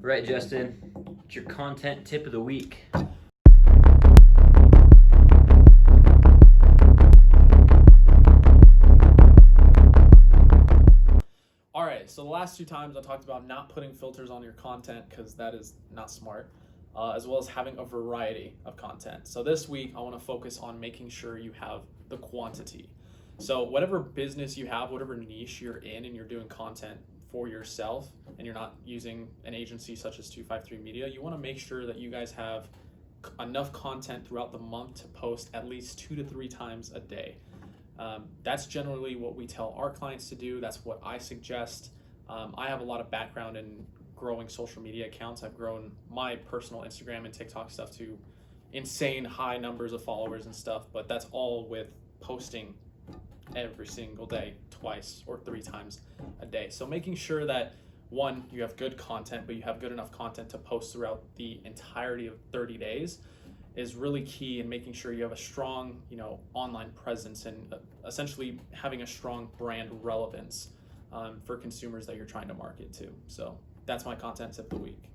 Right, Justin. It's your content tip of the week. All right, so the last two times I talked about not putting filters on your content because that is not smart, as well as having a variety of content. So this week I want to focus on making sure you have the quantity. So whatever business you have, whatever niche you're in, and you're doing content for yourself, and you're not using an agency such as 253 Media, you want to make sure that you guys have enough content throughout the month to post at least 2 to 3 times a day. That's generally what we tell our clients to do. That's what I suggest. I have a lot of background in growing social media accounts. I've grown my personal Instagram and TikTok stuff to insane high numbers of followers and stuff, but that's all with posting every single day, twice or 3 times a day. So making sure that one, you have good content, but you have good enough content to post throughout the entirety of 30 days is really key in making sure you have a strong, online presence and essentially having a strong brand relevance for consumers that you're trying to market to. So that's my content tip of the week.